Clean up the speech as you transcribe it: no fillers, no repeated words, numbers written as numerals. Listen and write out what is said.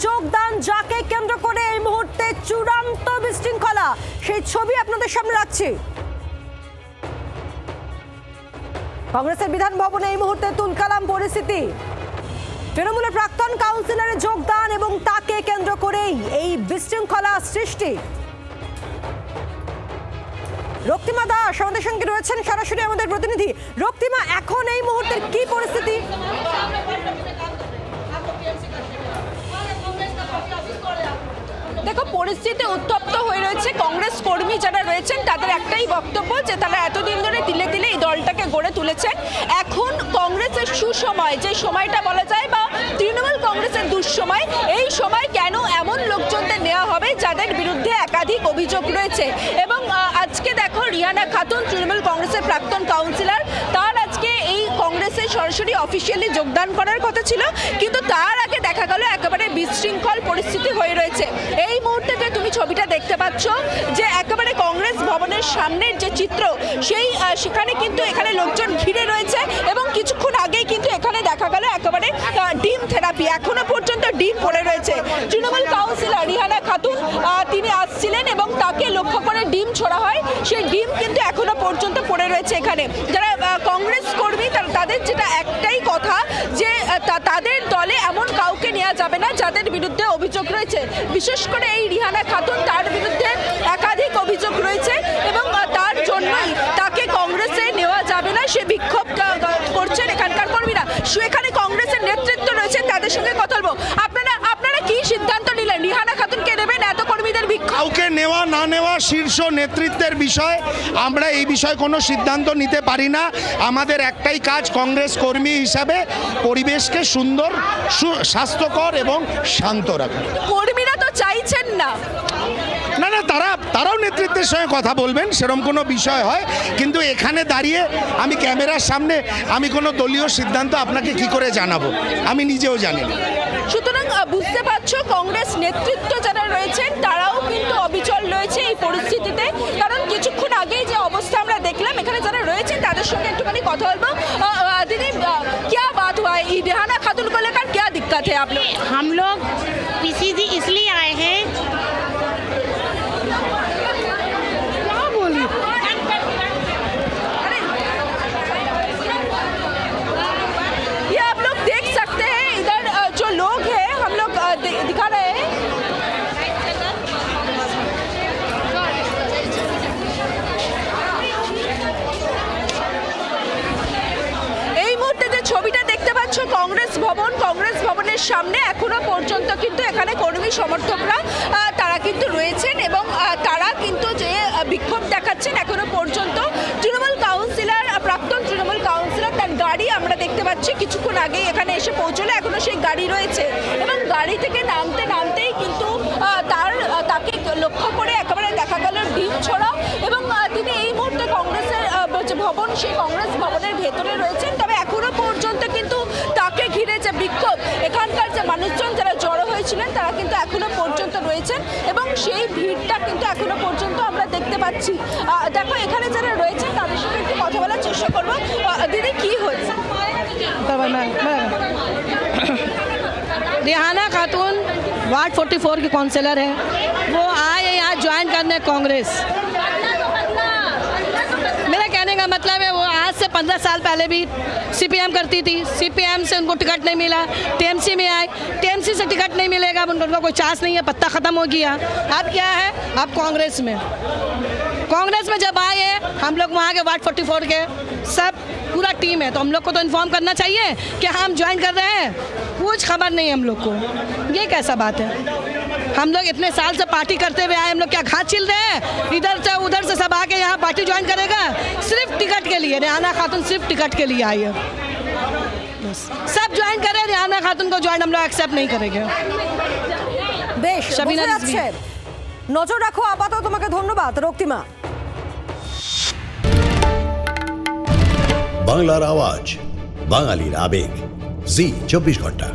যোগদান, যাকে কেন্দ্র করে এই মুহূর্তে চূড়ান্ত বিশৃঙ্খলা, সেই ছবি আপনাদের সামনে রাখছি। কংগ্রেসের বিধান ভবনে এই মুহূর্তে তুলকালাম পরিস্থিতি। তৃণমূলের প্রাক্তন কাউন্সিলরের যোগদান এবং তাকে কেন্দ্র করেই এই বিশৃঙ্খলা সৃষ্টি। রক্তিমা দাস আমাদের সঙ্গে রয়েছেন সরাসরি, আমাদের প্রতিনিধি। রক্তিমা, এখন এই মুহূর্তের কি পরিস্থিতি? দেখো, পরিস্থিতি উত্তপ্ত হয়ে রয়েছে। কংগ্রেস কর্মী যারা রয়েছেন তাদের একটাই বক্তব্য যে তারা এতদিন ধরে তিলে তিলে এই দলটাকে গড়ে তুলেছেন। এখন কংগ্রেসের সুসময়, যে সময়টা বলা যায়, বা তৃণমূল কংগ্রেসের দুঃসময়, এই সময় কেন এমন লোকজনদের নেওয়া হবে যাদের বিরুদ্ধে একাধিক অভিযোগ রয়েছে। এবং আজকে দেখো, রিয়ানা খাতুন তৃণমূল কংগ্রেসের প্রাক্তন কাউন্সিলর, তার আজকে এই কংগ্রেসে সরাসরি অফিসিয়ালি যোগদান করার কথা ছিল, কিন্তু তার আগে দেখা গেল একেবারে বিশৃঙ্খল পরিস্থিতি হয়ে রয়েছে। এই মুহূর্তে যে তুমি ছবিটা দেখতে পাচ্ছ, যে একেবারে কংগ্রেস ভবনের সামনের যে চিত্র, সেখানে কিন্তু এখানে লোকজন ঘিরে রয়েছে এবং কিছুক্ষণ আগেই কিন্তু এখানে দেখা গেল একেবারে ডিম থেরাপি, এখনো পর্যন্ত ডিম পড়ে রয়েছে। তৃণমূল কাউন্সিলর রিয়ানা খাতুন তিনি আসছিলেন এবং তাকে লক্ষ্য করে ডিম ছোড়া হয়। সেই ডিম কিন্তু এখনো পর্যন্ত পড়ে রয়েছে এখানে। যারা কংগ্রেস কর্মী তাদের যেটা একটাই কথা, যে তাদের দলে এমন কাউকে নেওয়া যাবে না যাদের বিরুদ্ধে অভিযোগ রয়েছে। বিশেষ করে এই রিহানা খাতুন, তার বিরুদ্ধে একাধিক অভিযোগ রয়েছে এবং তার জন্যই তাকে কংগ্রেসে নেওয়া যাবে না, সে বিক্ষোভ করছেন এখানকার কর্মীরা। এখানে কংগ্রেসের নেতৃত্ব রয়েছে, তাদের সঙ্গে কথা বলবো। আপনারা কি সিদ্ধান্ত নিলেন? রিহানা খাতুনকে নেবেন? এত কর্মীদের বিক্ষোভ, কাউকে নেওয়া না নেওয়া শীর্ষ নেতৃত্বের বিষয়। আমরা এই বিষয়ে কোনো সিদ্ধান্ত নিতে পারি না। আমাদের একটাই কাজ, কংগ্রেস কর্মী হিসাবে পরিবেশকে সুন্দর, স্বাস্থ্যকর এবং শান্ত রাখা। কর্মীরা তো চাইছেন না। না, তারাও নেতৃত্বের সঙ্গে কথা বলবেন, সেরকম কোনো বিষয় হয়। কিন্তু এখানে দাঁড়িয়ে আমি ক্যামেরার সামনে আমি কোনো দলীয় সিদ্ধান্ত আপনাকে কি করে জানাবো, আমি নিজেও জানি না। সুতরাং বুঝতে পারছো, কংগ্রেস নেতৃত্ব যারা রয়েছেন তারাও কিন্তু অবিচল রয়েছে এই পরিস্থিতিতে। কারণ কিছুক্ষণ আগেই যে অবস্থা আমরা দেখলাম, এখানে যারা রয়েছেন তাদের সঙ্গে একটুখানি কথা বলবো। दीदी, क्या बात हुआ है? रिहाना खातून को लेकर क्या दिक्कत है आप लोग? हम लोग पीसीजी इसलिए आए हैं, ये आप लोग देख सकते हैं, इधर जो लोग हैं हम लोग दिखा रहे हैं। এই মুহূর্তে যে ছবিটা দেখতে পাচ্ছ, কংগ্রেস ভবনের সামনে এখনো পর্যন্ত কিন্তু এখানে কর্মী সমর্থকরা তারা কিন্তু রয়েছেন এবং তারা কিন্তু যে বিক্ষোভ দেখাচ্ছেন এখনো পর্যন্ত। তৃণমূল কাউন্সিলর, প্রাক্তন তৃণমূল কাউন্সিলর, তার গাড়ি আমরা দেখতে পাচ্ছি কিছুক্ষণ আগেই এখানে এসে পৌঁছলে, এখনো সেই গাড়ি রয়েছে এবং গাড়ি থেকে নামতেই কিন্তু তাকে লক্ষ্য করে একেবারে দেখা গেল ডিম ছোড়া। এবং তিনি এই মুহূর্তে কংগ্রেসের যে ভবন, সেই কংগ্রেস ভবনের ভেতরে রয়েছেন। তবে এখনো পর্যন্ত কিন্তু তাকে ঘিরে যে বিক্ষোভ, এখানকার যে মানুষজন যারা জড়ো হয়েছিলেন তারা কিন্তু এখনো পর্যন্ত রয়েছেন এবং সেই ভিড়টা কিন্তু এখনো পর্যন্ত আমরা দেখতে পাচ্ছি। দেখো, এখানে যারা রয়েছেন তাদের সঙ্গে একটু কথা বলার চেষ্টা করবো। দিদি, কি হয়েছে? रिहाना खातून वार्ड 44 की काउंसलर है, वो आए यहाँ ज्वाइन करने कांग्रेस। मेरा कहने का मतलब है, वो आज से 15 साल पहले भी सीपीएम करती थी, सीपीएम से उनको टिकट नहीं मिला, टीएमसी में आए, टीएमसी से टिकट नहीं मिलेगा, उनका कोई चांस नहीं है, पत्ता ख़त्म हो गया। अब क्या है, अब कांग्रेस में जब आए हैं हम लोग, वहाँ के वार्ड 44 के सब पूरा टीम है, तो हम लोग को तो इन्फॉर्म करना चाहिए कि हम ज्वाइन कर रहे हैं। कुछ खबर नहीं हम लोग को, ये कैसा बात है? हम लोग इतने साल से पार्टी करते हुए आए, हम लोग क्या घात छिल रहे हैं? इधर से उधर से सब आके यहाँ पार्टी ज्वाइन करेगा सिर्फ टिकट के लिए। रिहाना खातून सिर्फ टिकट के लिए आई है, बस। सब ज्वाइन करें, रिहाना खातून को ज्वाइन हम लोग एक्सेप्ट नहीं करेंगे। বেশ, শাবিনা বোঝা যাচ্ছে। নজর রাখো। আপাতত তোমাকে ধন্যবাদ রক্তিমা। বাংলার আওয়াজ, বাঙালির আবেগ, জি 24 ঘন্টা।